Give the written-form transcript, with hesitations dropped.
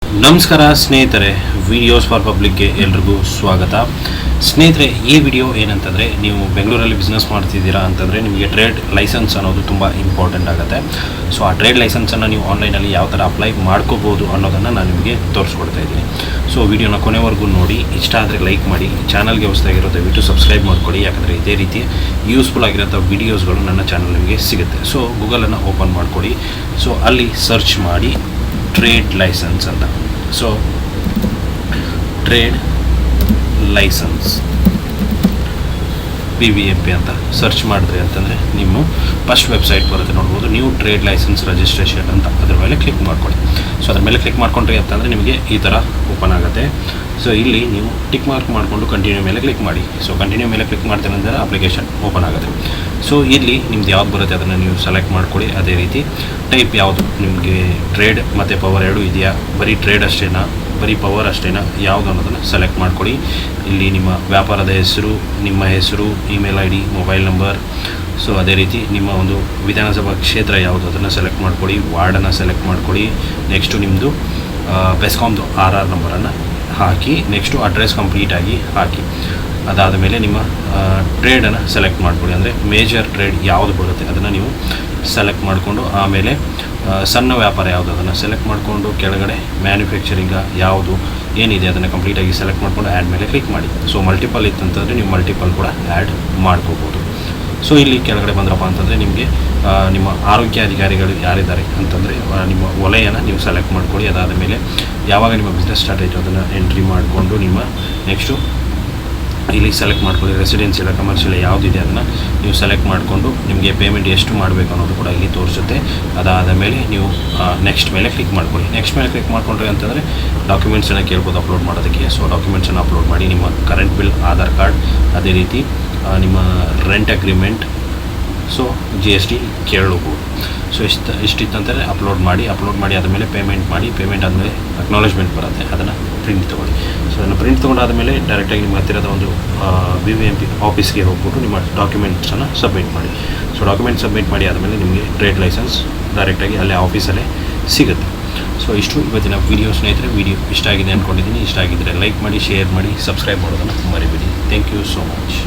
ನಮಸ್ಕಾರ ಸ್ನೇಹಿತರೆ, videos for ಪಬ್ಲಿಕ್ಗೆ ಎಲ್ರಿಗೂ ಸ್ವಾಗತ. ಸ್ನೇಹಿತರೆ, ಈ ವಿಡಿಯೋ ಏನಂತಂದರೆ, ನೀವು ಬೆಂಗಳೂರಲ್ಲಿ ಬಿಸ್ನೆಸ್ ಮಾಡ್ತಿದ್ದೀರಾ ಅಂತಂದರೆ ನಿಮಗೆ ಟ್ರೇಡ್ ಲೈಸೆನ್ಸ್ ಅನ್ನೋದು ತುಂಬ ಇಂಪಾರ್ಟೆಂಟ್ ಆಗುತ್ತೆ. ಸೊ ಆ ಟ್ರೇಡ್ ಲೈಸೆನ್ಸನ್ನು ನೀವು ಆನ್ಲೈನಲ್ಲಿ ಯಾವ ಥರ ಅಪ್ಲೈ ಮಾಡ್ಕೋಬೋದು ಅನ್ನೋದನ್ನು ನಾನು ನಿಮಗೆ ತೋರಿಸ್ಕೊಡ್ತಾ ಇದ್ದೀನಿ. ಸೊ ವಿಡಿಯೋನ ಕೊನೆವರೆಗೂ ನೋಡಿ, ಇಷ್ಟ ಆದರೆ ಲೈಕ್ ಮಾಡಿ, ಚಾನಲ್ಗೆ ಹೊಸದಾಗಿರೋ ದಯವಿಟ್ಟು ಸಬ್ಸ್ಕ್ರೈಬ್ ಮಾಡ್ಕೊಳ್ಳಿ. ಯಾಕಂದರೆ ಇದೇ ರೀತಿ ಯೂಸ್ಫುಲ್ ಆಗಿರೋಂಥ ವೀಡಿಯೋಸ್ಗಳು ನನ್ನ ಚಾನಲ್ ನಿಮಗೆ ಸಿಗುತ್ತೆ. ಸೊ ಗೂಗಲನ್ನು ಓಪನ್ ಮಾಡಿಕೊಡಿ. ಸೊ ಅಲ್ಲಿ ಸರ್ಚ್ ಮಾಡಿ ಟ್ರೇಡ್ ಲೈಸೆನ್ಸ್ ಅಂತ. ಸೊ ಟ್ರೇಡ್ ಲೈಸೆನ್ಸ್ PVMP ಅಂತ ಸರ್ಚ್ ಮಾಡಿದ್ರಿ ಅಂತಂದರೆ ನಿಮ್ಮ ಫಸ್ಟ್ ವೆಬ್ಸೈಟ್ ಬರುತ್ತೆ, ನೋಡ್ಬೋದು. ನ್ಯೂ ಟ್ರೇಡ್ ಲೈಸೆನ್ಸ್ ರಿಜಿಸ್ಟ್ರೇಷನ್ ಅಂತ ಅದ್ರ ಮೇಲೆ ಕ್ಲಿಕ್ ಮಾಡ್ಕೊಳ್ಳಿ. ಸೊ ಅದ್ರ ಮೇಲೆ ಕ್ಲಿಕ್ ಮಾಡ್ಕೊಂಡ್ರಿ ಅಂತಂದರೆ ನಿಮಗೆ ಈ ಥರ ಓಪನ್ ಆಗುತ್ತೆ. ಸೊ ಇಲ್ಲಿ ನೀವು ಟಿಕ್ ಮಾರ್ಕ್ ಮಾಡಿಕೊಂಡು ಕಂಟಿನ್ಯೂ ಮೇಲೆ ಕ್ಲಿಕ್ ಮಾಡಿ. ಸೊ ಕಂಟಿನ್ಯೂ ಮೇಲೆ ಕ್ಲಿಕ್ ಮಾಡ್ತೀರ ಅಂದರೆ ಅಪ್ಲಿಕೇಶನ್ ಓಪನ್ ಆಗುತ್ತೆ. ಸೊ ಇಲ್ಲಿ ನಿಮ್ದು ಯಾವ್ದು ಬರುತ್ತೆ ಅದನ್ನು ನೀವು ಸೆಲೆಕ್ಟ್ ಮಾಡ್ಕೊಳ್ಳಿ. ಅದೇ ರೀತಿ ಟೈಪ್ ಯಾವುದು ನಿಮಗೆ, ಟ್ರೇಡ್ ಮತ್ತು ಪವರ್ ಎರಡೂ ಇದೆಯಾ, ಬರೀ ಟ್ರೇಡ್ ಅಷ್ಟೇನಾ, ಬರೀ ಪವರ್ ಅಷ್ಟೇನಾ, ಯಾವುದು ಅನ್ನೋದನ್ನು ಸೆಲೆಕ್ಟ್ ಮಾಡ್ಕೊಳ್ಳಿ. ಇಲ್ಲಿ ನಿಮ್ಮ ವ್ಯಾಪಾರದ ಹೆಸರು, ನಿಮ್ಮ ಹೆಸರು, email ID, mobile number. So ಅದೇ ರೀತಿ ನಿಮ್ಮ ಒಂದು ವಿಧಾನಸಭಾ ಕ್ಷೇತ್ರ ಯಾವುದು ಅದನ್ನು ಸೆಲೆಕ್ಟ್ ಮಾಡ್ಕೊಳ್ಳಿ. ವಾರ್ಡನ್ನು ಸೆಲೆಕ್ಟ್ ಮಾಡ್ಕೊಳ್ಳಿ. ನೆಕ್ಸ್ಟು ನಿಮ್ಮದು ಬೆಸ್ಕಾಮ್ದು RR ನಂಬರನ್ನು ಹಾಕಿ. ನೆಕ್ಸ್ಟು ಅಡ್ರೆಸ್ ಕಂಪ್ಲೀಟಾಗಿ ಹಾಕಿ. ಅದಾದ ಮೇಲೆ ನಿಮ್ಮ ಟ್ರೇಡನ್ನು ಸೆಲೆಕ್ಟ್ ಮಾಡ್ಕೊಳ್ಳಿ. ಅಂದರೆ ಮೇಜರ್ ಟ್ರೇಡ್ ಯಾವುದು ಬರುತ್ತೆ ಅದನ್ನು ನೀವು ಸೆಲೆಕ್ಟ್ ಮಾಡಿಕೊಂಡು, ಆಮೇಲೆ ಸಣ್ಣ ವ್ಯಾಪಾರ ಯಾವುದು ಅದನ್ನು ಸೆಲೆಕ್ಟ್ ಮಾಡಿಕೊಂಡು, ಕೆಳಗಡೆ ಮ್ಯಾನುಫ್ಯಾಕ್ಚರಿಂಗ ಯಾವುದು ಏನಿದೆ ಅದನ್ನು ಕಂಪ್ಲೀಟಾಗಿ ಸೆಲೆಕ್ಟ್ ಮಾಡಿಕೊಂಡು ಆ್ಯಡ್ ಮೇಲೆ ಕ್ಲಿಕ್ ಮಾಡಿ. ಸೊ ಮಲ್ಟಿಪಲ್ ಇತ್ತಂತಂದರೆ ನೀವು ಮಲ್ಟಿಪಲ್ ಕೂಡ ಆ್ಯಡ್ ಮಾಡ್ಕೋಬೋದು. ಸೊ ಇಲ್ಲಿ ಕೆಳಗಡೆ ಬಂದ್ರಪ್ಪ ಅಂತಂದರೆ ನಿಮಗೆ ನಿಮ್ಮ ಆರೋಗ್ಯ ಅಧಿಕಾರಿಗಳು ಯಾರಿದ್ದಾರೆ ಅಂತಂದರೆ ನಿಮ್ಮ ವಲಯನ ನೀವು ಸೆಲೆಕ್ಟ್ ಮಾಡ್ಕೊಳ್ಳಿ. ಅದಾದ ಮೇಲೆ ಯಾವಾಗ ನಿಮ್ಮ ಬಿಸ್ನೆಸ್ ಸ್ಟಾರ್ಟ್ ಆಯಿತು ಅದನ್ನು ಎಂಟ್ರಿ ಮಾಡಿಕೊಂಡು ನಿಮ್ಮ ನೆಕ್ಸ್ಟು ಇಲ್ಲಿ ಸೆಲೆಕ್ಟ್ ಮಾಡ್ಕೊಳ್ಳಿ. ರೆಸಿಡೆನ್ಸಿಯಲ್, ಕಮರ್ಷಿಯಲ್ ಯಾವುದಿದೆ ಅದನ್ನು ನೀವು ಸೆಲೆಕ್ಟ್ ಮಾಡಿಕೊಂಡು ನಿಮಗೆ ಪೇಮೆಂಟ್ ಎಷ್ಟು ಮಾಡಬೇಕು ಅನ್ನೋದು ಕೂಡ ಇಲ್ಲಿ ತೋರಿಸುತ್ತೆ. ಅದಾದ ಮೇಲೆ ನೀವು ನೆಕ್ಸ್ಟ್ ಮೇಲೆ ಕ್ಲಿಕ್ ಮಾಡ್ಕೊಳ್ಳಿ. ನೆಕ್ಸ್ಟ್ ಮೇಲೆ ಕ್ಲಿಕ್ ಮಾಡಿಕೊಂಡ್ರಿ ಅಂತಂದರೆ ಡಾಕ್ಯುಮೆಂಟ್ಸನ್ನು ಕೇಳ್ಬೋದು ಅಪ್ಲೋಡ್ ಮಾಡೋದಕ್ಕೆ. ಸೊ ಡಾಕ್ಯುಮೆಂಟ್ಸನ್ನು ಅಪ್ಲೋಡ್ ಮಾಡಿ. ನಿಮ್ಮ ಕರೆಂಟ್ ಬಿಲ್, ಆಧಾರ್ ಕಾರ್ಡ್, ಅದೇ ರೀತಿ ನಿಮ್ಮ ರೆಂಟ್ ಅಗ್ರಿಮೆಂಟ್, ಸೊ GST ಕೇಳಬಹುದು. ಸೊ ಇಷ್ಟಿತ್ತಂದರೆ ಅಪ್ಲೋಡ್ ಮಾಡಿ ಆದಮೇಲೆ ಪೇಮೆಂಟ್ ಮಾಡಿ. ಪೇಮೆಂಟ್ ಆದಮೇಲೆ ಅಕ್ನಾಲೇಜ್ಮೆಂಟ್ ಬರುತ್ತೆ, ಅದನ್ನು ಪ್ರಿಂಟ್ ತೊಗೊಳ್ಳಿ. ಸೊ ಅದನ್ನು ಪ್ರಿಂಟ್ ತೊಗೊಂಡಾದಮೇಲೆ ಡೈರೆಕ್ಟಾಗಿ ನಿಮ್ಮ ಹತ್ತಿರದ ಒಂದು BVMP ಆಫೀಸ್ಗೆ ಹೋಗ್ಬಿಟ್ಟು ನಿಮ್ಮ ಡಾಕ್ಯುಮೆಂಟ್ಸನ್ನು ಸಬ್ಮಿಟ್ ಮಾಡಿ. ಸೊ ಡಾಕ್ಯುಮೆಂಟ್ ಸಬ್ಮಿಟ್ ಮಾಡಿ ಆದಮೇಲೆ ನಿಮಗೆ ಟ್ರೇಡ್ ಲೈಸೆನ್ಸ್ ಡೈರೆಕ್ಟಾಗಿ ಅಲ್ಲೇ ಆಫೀಸಲ್ಲೇ ಸಿಗುತ್ತೆ. ಸೊ ಇಷ್ಟು ಇವತ್ತಿನ ವಿಡಿಯೋ. ಸ್ನೇಹಿತರೆ, ವಿಡಿಯೋ ಇಷ್ಟ ಆಗಿದೆ ಅಂದ್ಕೊಂಡಿದ್ದೀನಿ. ಇಷ್ಟ ಆಗಿದ್ದರೆ ಲೈಕ್ ಮಾಡಿ, ಶೇರ್ ಮಾಡಿ, ಸಬ್ಸ್ಕ್ರೈಬ್ ಮಾಡೋದನ್ನು ಮರಿಬೇಡಿ. Thank you so much.